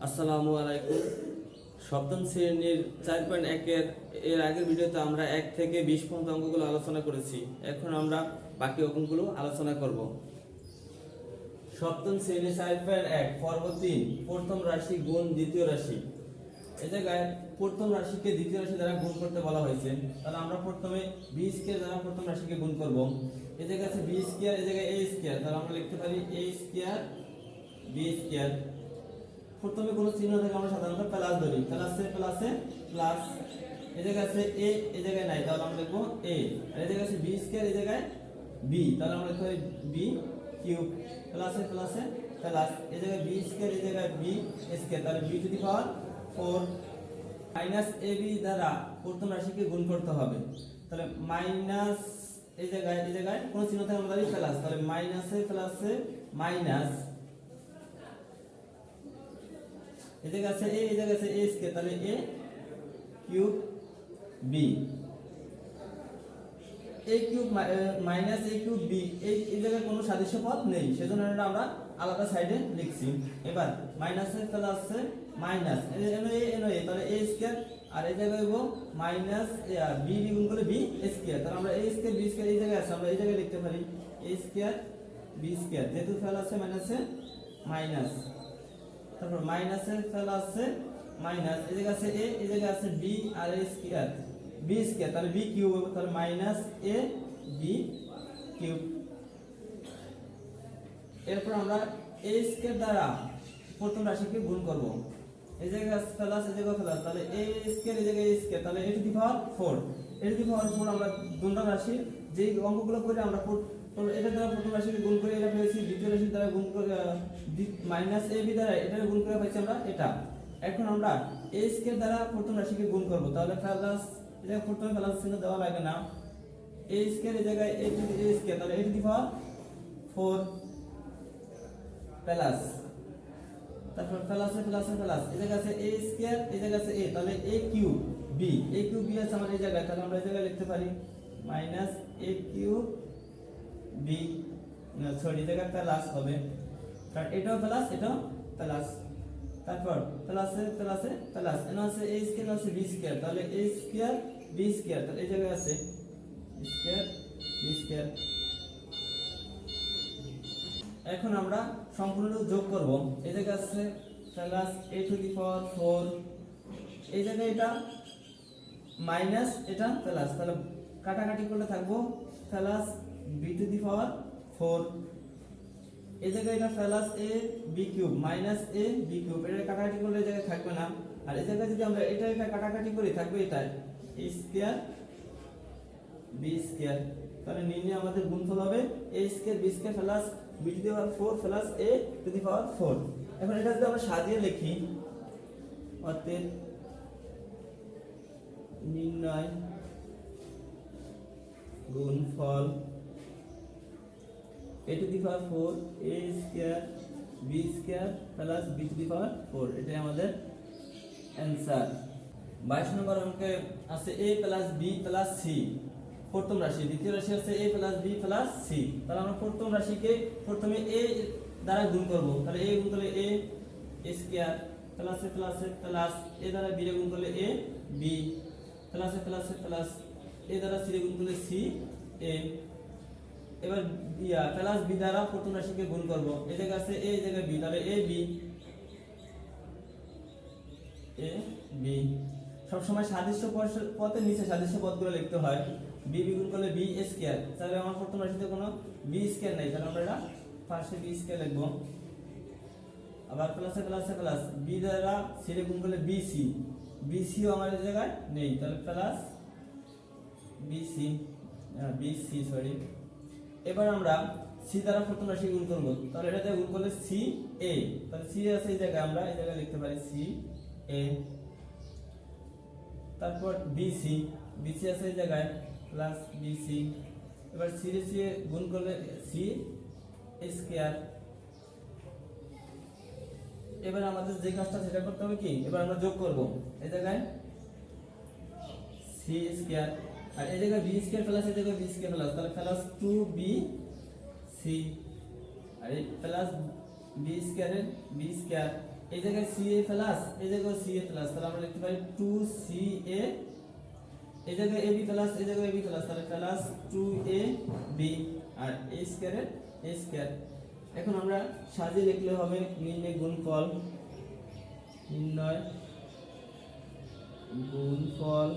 আসসালামু আলাইকুম। সপ্তম শ্রেণীর 4.1 এর আগের ভিডিওতে আমরা 1 থেকে 20 পর্যন্ত অঙ্কগুলো আলোচনা করেছি। এখন আমরা বাকি অঙ্কগুলো আলোচনা করব। সপ্তম শ্রেণী 4.1 পর্ব 3 প্রথম রাশি গুণ দ্বিতীয় রাশি। এই জায়গায় প্রথম রাশিকে দ্বিতীয় রাশি দ্বারা গুণ করতে বলা হয়েছে। তাহলে আমরা প্রথমে b স্কয়ার দ্বারা প্রথম রাশিকে গুণ করব। এই জায়গায় আছে b স্কয়ার, এই জায়গায় a স্কয়ার, তাহলে আমরা লিখতে পারি a স্কয়ার b স্কয়ার। প্রথমে কোনো চিহ্ন থেকে আমরা সাধারণত প্লাস ধরি, প্লাসে প্লাসে প্লাস। এই জায়গায় আছে a, এই জায়গায় নাই, তাহলে আমরা লিখবো a। আর এই জায়গায় আছে b স্কয়ার, এই জায়গায় b, তাহলে আমরা লিখতে পারি b কিউব। প্লাসে প্লাসে প্লাস, এই জায়গায় b স্কয়ার, এই জায়গায় b স্কয়ার, তাহলে b to the power 4 minus ab দ্বারা প্রথম রাশিকে গুণ করতে হবে। তাহলে মাইনাস, এই জায়গায় কোনো চিহ্ন থেকে আমরা ধরি প্লাস, তাহলে মাইনাসে প্লাসে মাইনাস। এই জায়গায় আছে a, এই জায়গায় আছে a স্কয়ার, তাহলে a cube b। a cube minus a cube b, এই জায়গায় কোনো সাদৃশ্য পদ নেই, সেজন্য এটা আমরা আলাদা সাইডে লিখছি। এবার মাইনাসে প্লাসে মাইনাস, তাহলে a স্কয়ার, আর এই জায়গায় হইব মাইনাস b গুণ করলে b স্কয়ার, তাহলে আমরা a স্কয়ার b স্কয়ার এই জায়গায় আছে, আমরা এই জায়গায় লিখতে পারি a স্কয়ার b স্কয়ার, যেহেতু প্লাসে মাইনাসে মাইনাস। তারপর মাইনাসে প্লাসে মাইনাস, এই জায়গায় আছে a, এই জায়গায় আছে b আর a স্কয়ার b স্কয়ার, তাহলে b কিউব হবে, তাহলে মাইনাস a b কিউব। এরপর আমরা a স্কয়ার দ্বারা প্রথম রাশিকে গুণ করব। এই জায়গায় প্লাস, এই জায়গায় প্লাস, তাহলে a স্কয়ার, এই জায়গায় a স্কয়ার, তাহলে a to the power 4। a to the power 4 আমরা দুটো রাশি যে অঙ্কগুলো করে আমরা এটা দ্বারা প্রথম রাশিকে গুণ করে এটা পেয়েছি, দ্বিতীয় রাশি দ্বারা গুণ করে মাইনাস ab দ্বারা এটা গুণ করে পাইছি আমরা এটা। এখন আমরা a স্কয়ার দ্বারা প্রথম রাশিকে গুণ করব, তাহলে প্লাস, এটা প্রথমে প্লাস চিহ্ন দেওয়া লাগে না, a স্কয়ার, এই জায়গায় a to the a square, তাহলে a to the power 4 plus, তারপর প্লাসে প্লাসে প্লাস, এই জায়গায় আছে a স্কয়ার, এই জায়গায় আছে a, তাহলে a cube b, a cube b আছে আমাদের এই জায়গায়, তাহলে আমরা এই জায়গায় লিখতে পারি minus a cube b, sorry জায়গায় প্লাস হবে, কারণ এটাও প্লাস এটাও প্লাস। তারপর প্লাসে প্লাসে প্লাস, এখানে আছে a স্কয়ার আছে b স্কয়ার, তাহলে a স্কয়ার b স্কয়ার, তাহলে এই জায়গায় আছে স্কয়ার b স্কয়ার। এখন আমরা সম্পূর্ণ যোগ করব। এই জায়গায় আছে plus a to the power 4, এই জায়গায় এটা মাইনাস এটা প্লাস, তাহলে কাটাকাটি করলে থাকবো plus b to the power 4। এই জায়গায় এটা plus a b cube minus a b cube, এটা কাটাকাটি করলে এই জায়গায় থাকবে না। আর এই জায়গায় যদি আমরা এটা কাটাকাটি করি থাকবে এটা a স্কয়ার b স্কয়ার, তাহলে নিচে আমাদের গুণফল হবে a square b square plus b to the power 4 প্লাস a টু দি পাওয়ার 4। এখন এটা যদি আমরা সাজিয়ে লিখি, অতএব নির্ণয় গুণফল a to the power 4 a square b square plus b to the power 4, এটাই আমাদের অ্যানসার। 22 নম্বর অঙ্কে আছে a plus b plus c প্রথম রাশি, দ্বিতীয় রাশি আছে a plus b plus c। তাহলে আমরা প্রথম রাশিকে প্রথমে a দ্বারা গুণ করব, তাহলে a গুণ করলে a স্কয়ার প্লাসে প্লাসে প্লাস, a দ্বারা b গুণ করলে a b প্লাসে প্লাসে প্লাস, a দ্বারা c গুণ করলে c a। এবার প্লাস b দ্বারা প্রথম রাশিকে গুণ করব, এই জায়গায় আছে a, এই জায়গায় b, তাহলে a b সব সময় সাদৃশ্য পদের নিচে সাদৃশ্য পদগুলো লিখতে হয়। b গুণ করলে b স্কয়ার, তাহলে আমার প্রথম রাশিতে কোনো b স্কয়ার নাই, তাহলে আমরা এটা পাশে b স্কয়ার লিখব। আবার প্লাসে প্লাসে প্লাস, b দ্বারা c গুণ করলে bc, bcও আমার এই জায়গায় নেই, তাহলে প্লাস bc সরি। এবার আমরা c দ্বারা প্রথম রাশি গুণ করব, তাহলে এটাতে গুণ করলে c a, তাহলে c আছে এই জায়গায়, আমরা এই জায়গায় লিখতে পারি c a। তারপর bc আছে এই জায়গায় প্লাস bc, এবার c গুণ করলে c স্কয়ার। এবার আমাদের যে কাজটা সেটা করতে হবে কি, এবার আমরা যোগ করব, এই জায়গায় c স্কয়ার, আর এই জায়গায় b স্কয়ার প্লাস এই জায়গায় b স্কয়ার প্লাস, তাহলে প্লাস 2b c, আর এই প্লাস b স্কয়ারের b স্কয়ার এই জায়গায় CA প্লাস এই জায়গায় CA প্লাস, তাহলে আমরা লিখতে পারি 2CA, এই জায়গায় AB প্লাস এই জায়গায় AB প্লাস, তাহলে প্লাস 2AB আর A স্কয়ারের A স্কয়ার। এখন আমরা সাজিয়ে লিখলে হবে নির্ণয় গুণফল, নির্ণয় গুণফল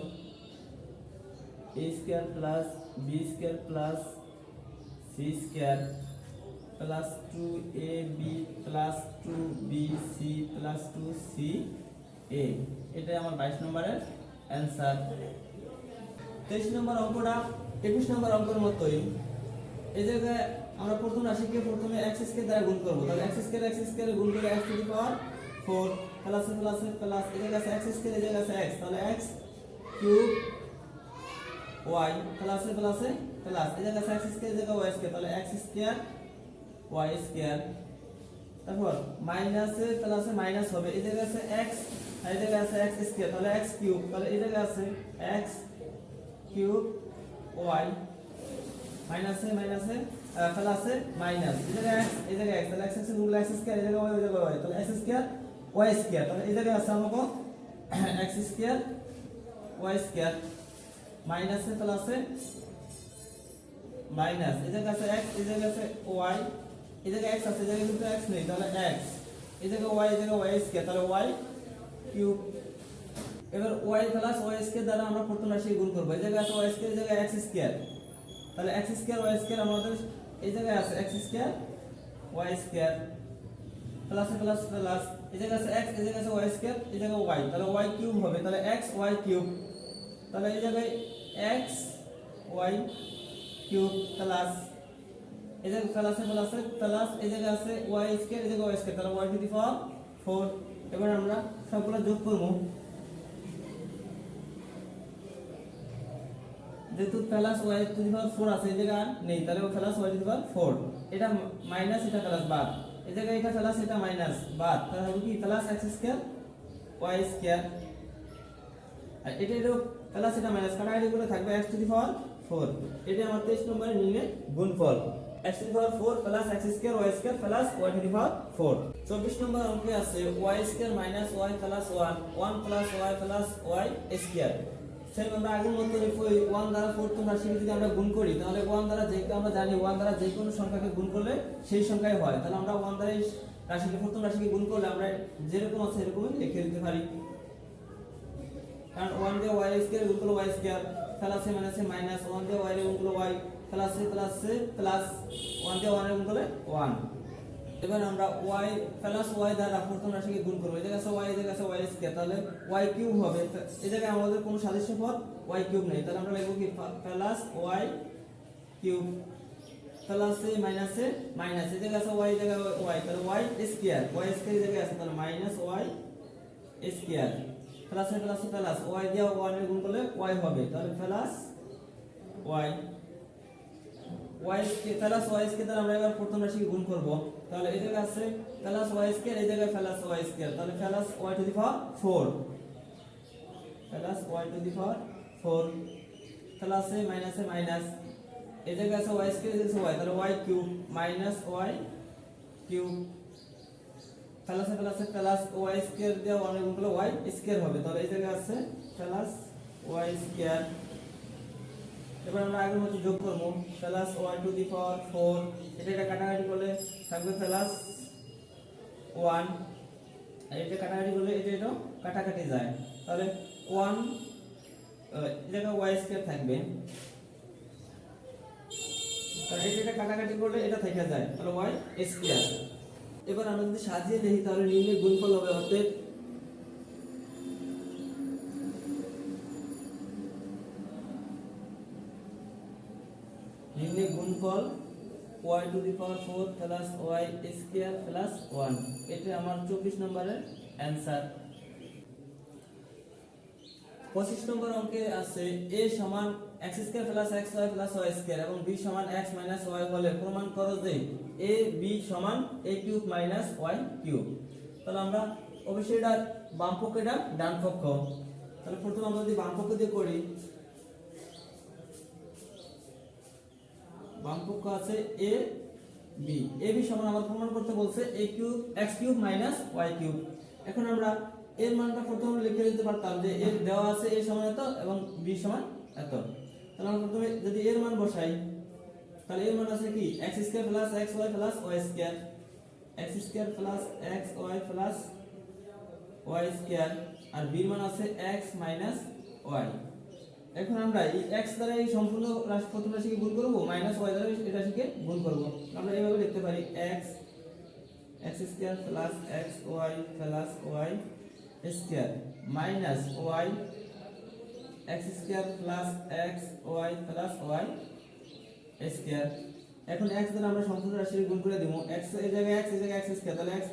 A square plus B square plus C square plus 2AB plus 2BC plus 2CA। এটাই আমার 22 নম্বরের অ্যান্সার। 23 নম্বর অঙ্কটা 21 নম্বর অঙ্কের মতোই। এই জায়গায় আমরা প্রথম রাশিকে প্রথমে x স্কয়ার দ্বারা গুণ করব, তাহলে x স্কয়ার গুণ করে x to the power 4 plus plus plus, এই জায়গায় আছে x স্কয়ার, এই জায়গায় আছে x, তাহলে x cube y plus plus plus, এই জায়গায় আছে x স্কয়ার, এই জায়গায় y স্কয়ার, তাহলে x স্কয়ার y স্কয়ার। তারপর মাইনাসে প্লাসে মাইনাস হবে, এই জায়গায় আছে x আর এই জায়গায় আছে x স্কয়ার, তাহলে x কিউব, তাহলে এই জায়গায় আছে x কিউব y মাইনাসে মাইনাসে প্লাসে মাইনাস, এই জায়গায় x এই জায়গায় x, তাহলে x এর গুণ x স্কয়ার, এই জায়গায় y এই জায়গায় y, তাহলে x স্কয়ার y স্কয়ার, তাহলে এই জায়গায় আছে আমাকে x স্কয়ার y স্কয়ার মাইনাসে প্লাসে মাইনাস, এই জায়গায় আছে x এই জায়গায় আছে y, এই জায়গায় x আছে এই জায়গায় কিন্তু x নেই, তাহলে x, এই জায়গায় y এই জায়গায় y স্কয়ার, তাহলে y কিউব। এবার y প্লাস y স্কয়ার দ্বারা আমরা প্রথম রাশি গুণ করব, এই জায়গায় আছে y স্কয়ার, এই জায়গায় x স্কয়ার, তাহলে x স্কয়ার y স্কয়ার আমাদের এই জায়গায় আছে x square y square plus plus plus, এই জায়গায় আছে x এই জায়গায় আছে y স্কয়ার, এই জায়গায় y, তাহলে y কিউব হবে, তাহলে x y কিউব, তাহলে এই জায়গায় x y কিউব প্লাস এই জায়গায় প্লাস প্লাস প্লাস, এই জায়গায় আছে y স্কয়ার, এই জায়গায় y স্কয়ার, তাহলে y টু দি পাওয়ার 4। এবার আমরা সবগুলো যোগ করব, যেহেতু plus y to the power 4 আছে এই জায়গায় নেই, তাহলে plus y to the power 4, এটা মাইনাস এটা প্লাস বাদ, এই জায়গায় এটা প্লাস এটা মাইনাস বাদ, তাহলে হবে কি plus x square y square, আর এটা এর প্লাস এটা মাইনাস কাটাকাটি করে থাকবে x টু দি পাওয়ার 4। এটা আমার 23 নম্বরের নির্ণয় গুণফল, x to the power 4 plus x square y square plus y to the power 4। 24 নম্বর অঙ্কে আছে y square minus y plus 1 plus y plus y square. Same আমরা আগের মতো 1 দ্বারা প্রথম রাশিকে যদি আমরা গুণ করি, তাহলে 1 দ্বারা আমরা জানি 1 দ্বারা যে কোনো সংখ্যাকে গুণ করলে সেই সংখ্যাই হয়, তাহলে আমরা 1 দ্বারা এই রাশিকে প্রথম রাশিকে গুণ করলে আমরা যেরকম আছে এরকমই লিখে দিতে পারি, কারণ 1 দিয়ে y স্কয়ার গুণ করলে y স্কয়ার প্লাসে মাইনাসে মাইনাস, 1 দিয়ে y গুণ করলে y প্লাসে প্লাসে প্লাস, 1 দিয়ে 1 গুণ করলে 1। এবার আমরা y প্লাস y দ্বারা প্রথম রাশিকে গুণ করব, এই জায়গায় আছে y এই জায়গায় আছে y স্কয়ার, তাহলে y কিউব হবে, এই জায়গায় আমাদের কোনো সাদৃশ্য পদ y কিউব নেই, তাহলে আমরা লিখব কি প্লাস y কিউব প্লাসে মাইনাসে মাইনাস, এই জায়গায় আছে y এই জায়গায় y, তাহলে y স্কয়ার এই জায়গায় আছে, তাহলে মাইনাস y স্কয়ার প্লাসে প্লাসে প্লাস, y দিয়ে 1 এর গুণ করলে y হবে, তাহলে plus y plus y square দ্বারা আমরা এবার প্রথম রাশিকে গুণ করব, তাহলে এই জায়গায় আছে প্লাস y স্কয়ার, এই জায়গায় প্লাস y স্কয়ার, তাহলে plus y to the power 4 plus y to the power 4 প্লাসে মাইনাসে মাইনাস, এই জায়গায় আছে y স্কয়ার, এই জায়গায় আছে y, তাহলে y cube minus y cube প্লাসে প্লাসে প্লাস, y স্কয়ার দিয়ে 1 এর গুণ করলে y স্কয়ার হবে, তাহলে এই জায়গায় আছে প্লাস y স্কয়ার। এবার আমরা আগের মতো যোগ করব, plus y to the power 4, এটা কাটাকাটি করলে থাকবে প্লাস 1, আর এটা কাটাকাটি করলে এটা কাটাকাটি যায়, তাহলে 1 এই জায়গায় y স্কয়ার থাকবে, তাহলে এটা কাটাকাটি করলে এটা থেকে যায়, তাহলে y স্কয়ার। এবার আমরা যদি সাজিয়ে দেখি তাহলে নির্ণয় গুণফল হবে অতএব নির্ণয় গুণফল y to the power 4 plus y square plus 1, এটা আমার 24 নম্বরের অ্যানসার। 25 নম্বর অঙ্কে আছে a সমান x square plus xy plus y square এবং b সমান x মাইনাস y হলে প্রমাণ করো যে a b সমান a cube minus y cube. তাহলে আমরা অবশ্যই এটা বাম পক্ষ এটা ডান পক্ষ, তাহলে প্রথমে আমরা যদি বাম পক্ষ দিয়ে করি, বাম পক্ষ আছে a b সমান আমার প্রমাণ করতে বলছে a cube x cube minus y cube, এখন আমরা এর মানটা প্রথমে লিখে দিতে পারতাম যে এর দেওয়া আছে a সমান এত এবং b সমান এত। তাহলে আমরা প্রথমে যদি এর মান বসাই তাহলে এর মান আছে কি x square plus xy plus y square, x square plus xy plus y square, আর b এর মান আছে x মাইনাস y। এখন আমরা এই x দ্বারা এই সম্পূর্ণ রাশি প্রথম রাশিকে গুণ করব, মাইনাস y দ্বারা এই রাশিকে গুণ করব। আমরা এইভাবে লিখতে পারি x square plus xy plus y square minus y x square plus xy plus y square. এখন x দ্বারা আমরা সম্পূর্ণ রাশিকে গুণ করে দেব, x এই জায়গায় x এই জায়গায় x স্কয়ার, তাহলে x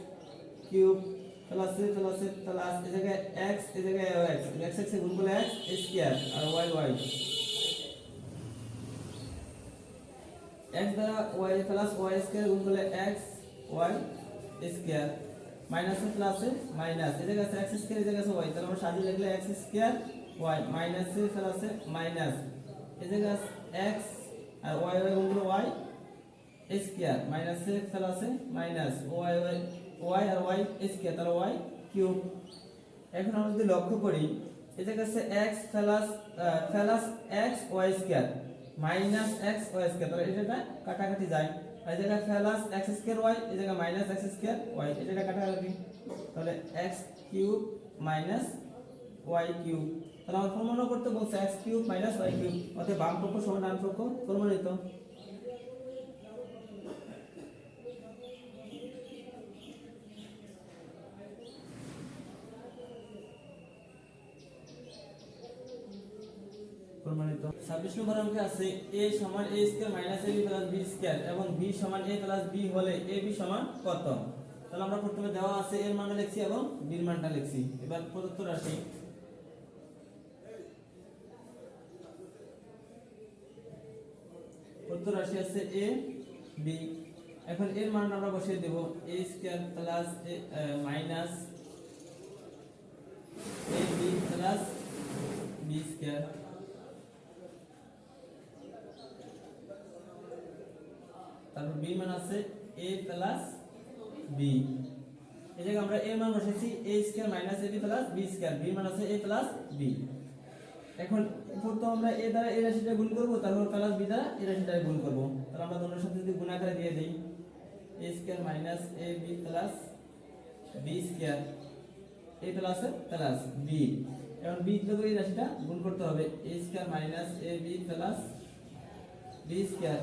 কিউব প্লাস প্লাস এই জায়গায় x এই জায়গায় x এ গুণ করলে x স্কয়ার আর y x দ্বারা y প্লাস y স্কয়ার গুণ করলে x y square minus minus এই জায়গায় x স্কয়ার এই জায়গায় আছে y, তাহলে আমরা সাজিয়ে লিখলে x square y minus plus minus এই জায়গায় x আর y গুণ করলে y square minus plus minus y আর y স্কয়ার তাহলে y কিউব। এখন আমরা যদি লক্ষ্য করি এই জায়গায় আছে x plus x y square minus x y square, তাহলে এটা কাটাকাটি যায়। এই জায়গায় প্লাস x স্কয়ার y এই জায়গায় মাইনাস x স্কয়ার y, এটা কাটাকাটি, তাহলে x cube minus y cube. তাহলে আমরা প্রমাণ করতে বলছে x cube minus y cube, অর্থাৎ বাম পক্ষ সমান ডান পক্ষ প্রমাণিত। প্রমাণিত। 26 নম্বর অঙ্কে আছে a সমান a square minus ab plus b square এবং b সমান a প্লাস b হলে ab সমান কত? তাহলে আমরা প্রথমে দেওয়া আছে এর মানটা লিখছি এবং b এর মানটা লিখছি। এবার প্রদত্ত রাশি আছে a b, এখন এর মান আমরা বসিয়ে দেব a square plus minus ab plus b square, তারপর b মান আছে a প্লাস b, এই জায়গায় আমরা a মান বসাইছি a square minus ab plus b square, b মান আছে a প্লাস b। এখন প্রথমে আমরা a দ্বারা এই রাশিটা গুণ করব, তারপর প্লাস b দ্বারা এই রাশিটা গুণ করব। তাহলে আমরা দুটোর সাথে যদি গুণ আকারে দিয়ে দেই a square minus ab plus b square, a plus plus b, এখন b দ্বারা এই রাশিটা গুণ করতে হবে a square minus ab plus b square.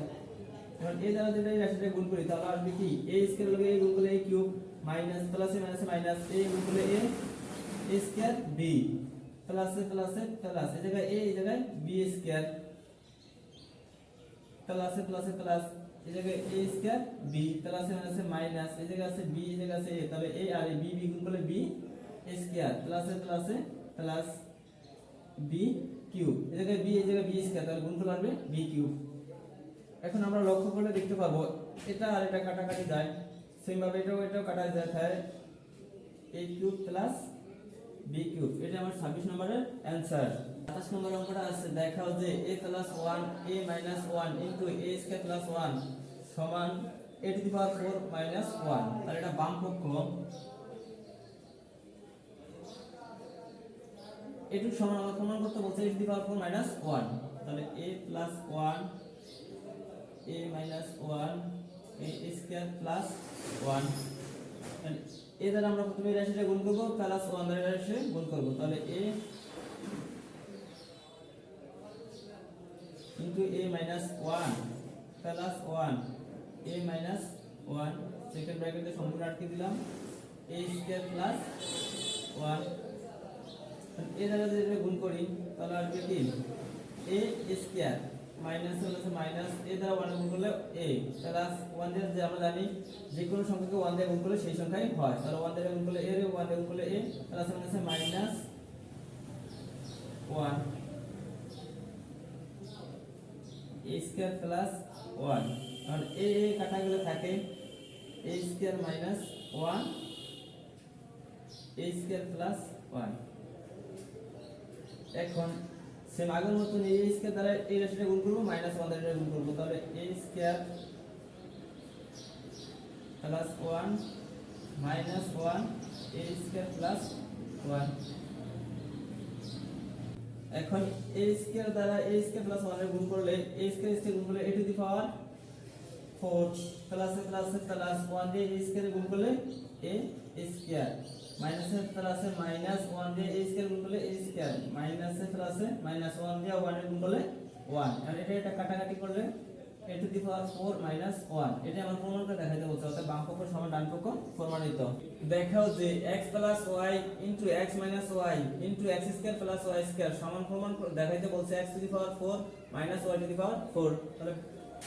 এখন a দ্বারা যদি এই রাশিটা গুণ করি তাহলে আসবে কি a স্কয়ার লগে a গুণ করলে a cube minus plus minus a গুণ করলে a square b plus plus এই জায়গায় a এই জায়গায় b স্কয়ার প্লাস প্লাস এই জায়গায় a square b plus minus এই জায়গায় আছে b এই জায়গায় আছে a, তাহলে a আর b গুণ করলে b square plus plus b cube এই জায়গায় b এই জায়গায় b স্কয়ার, তাহলে গুণ করলে আসবে b কিউব। এখন আমরা লক্ষ্য করলে দেখতে পাবো এটা আর এটা কাটাকাটি যায়, সেম ভাবে এটাও কাটা যায়, তাহলে a cube plus b cube, এটা আমার 26 নম্বরের অ্যানসার। 27 নম্বর অঙ্কটা আছে দেখাও যে a plus 1 a minus 1 into a square plus 1 সমান a to the power 4 minus 1, তাহলে এটা বাম পক্ষ, এটুকু সমান আমরা প্রমাণ করতে বলছে a to the power 4 minus 1, তাহলে a plus 1 a minus 1 a square plus 1, a দ্বারা আমরা প্রথমে রাশিটা গুণ করব প্লাস 1 দ্বারা রাশি গুণ করব, তাহলে a into a minus 1 plus 1 a minus 1 second ব্র্যাকেটে সম্পূর্ণ আটকে দিলাম a স্কয়ার প্লাস 1, a দ্বারা যদি গুণ করি তাহলে আসবে কি a square minus minus a দ্বারা 1 গুণ করলে a প্লাস 1 দিয়ে যে আমরা জানি যে কোনো সংখ্যাকে 1 দিয়ে গুণ করলে সেই সংখ্যাই হয়, তাহলে 1 দিয়ে গুণ করলে a 1 দিয়ে গুণ করলে a plus minus 1 a square plus 1, আর a কাটা গেলে থাকে a square minus 1 a square plus 1। এখন সেম আগের মতন a স্কয়ার দ্বারা এই রাশিটা গুণ করব মাইনাস 1 দ্বারা গুণ করব, তাহলে a square plus 1 minus 1 a a square plus 1। এখন a স্কয়ার দ্বারা a স্কয়ার প্লাস 1 এর গুণ করলে a স্কয়ার স্কয়ার গুণ করলে a to the power 4 plus plus 1 দিয়ে a স্কয়ার গুণ করলে a square minus plus minus 1 দিয়ে a স্কয়ার গুণ করলে a square minus plus minus 1 দিয়ে 1 এর গুণ করলে 1। আর এটা কাটাকাটি করলে a to the power 4 minus 1। এটা আমার প্রমাণ করে দেখাইতে বলছে, অর্থাৎ বাম পক্ষ সমান ডান পক্ষ প্রমাণিত। দেখাও যে x plus y into x minus y into x square plus y square সমান প্রমাণ দেখাইতে বলছে x to the power 4 minus y to the power 4। তাহলে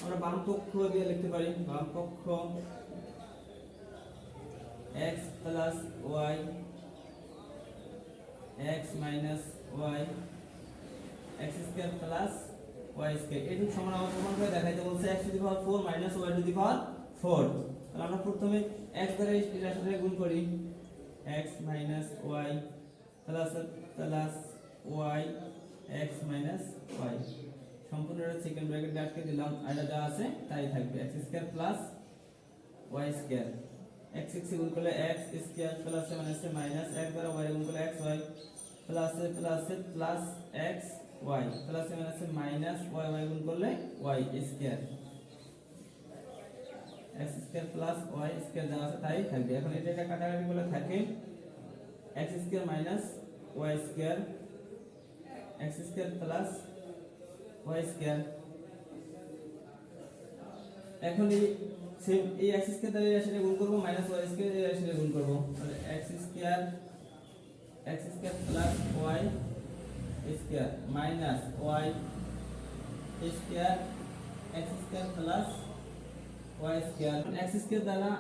আমরা বাম পক্ষ দিয়ে লিখতে পারি, বাম পক্ষ x plus y x minus y x square plus y square এটি সমান আমার প্রমাণ করে দেখাইতে বলছে x to the power 4 minus y to the power 4। তাহলে আমরা প্রথমে x দ্বারা এই রাশিটাকে গুণ করি, x minus y plus plus y x minus y সম্পূর্ণ এটা সেকেন্ড ব্র্যাকেট আটকে দিলাম, আর এটা যা আছে তাই থাকবে x square plus y square x গুণ করলে x square plus minus x দ্বারা y গুণ করলে xy plus plus x y plus minus y গুণ করলে y square x square plus y square যা আছে তাই থাকবে। এখন এটা কাটাকাটি করলে থাকে x square minus y square x square plus y square. এখন এই x স্কয়ার দ্বারা এই রাশিটা গুণ করব, মাইনাস y স্কয়ার এই রাশিটা গুণ করব, তাহলে x square plus y square minus y square x square plus y square. x square দ্বারা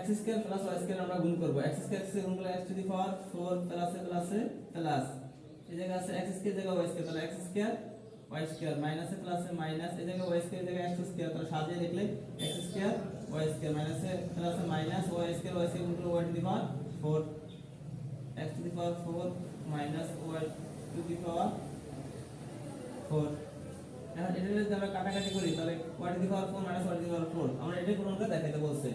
x square plus y square আমরা গুণ করব, x স্কয়ার থেকে গুণ করলে x to the power 4 plus plus এই জায়গা আছে x স্কয়ার জায়গা y স্কয়ার, তাহলে x square y square minus plus minus এই জায়গা y স্কয়ার জায়গা x স্কয়ার, তাহলে সাজিয়ে লিখলে x square y square minus plus minus y square গুণ করলে y to the power 4 x to the power 4 minus y to the power 4। এখন এটা যদি আমরা কাটাকাটি করি তাহলে y to the power 4 minus y to the power 4 আমরা এটাই প্রমাণ করে দেখাইতে বলছে।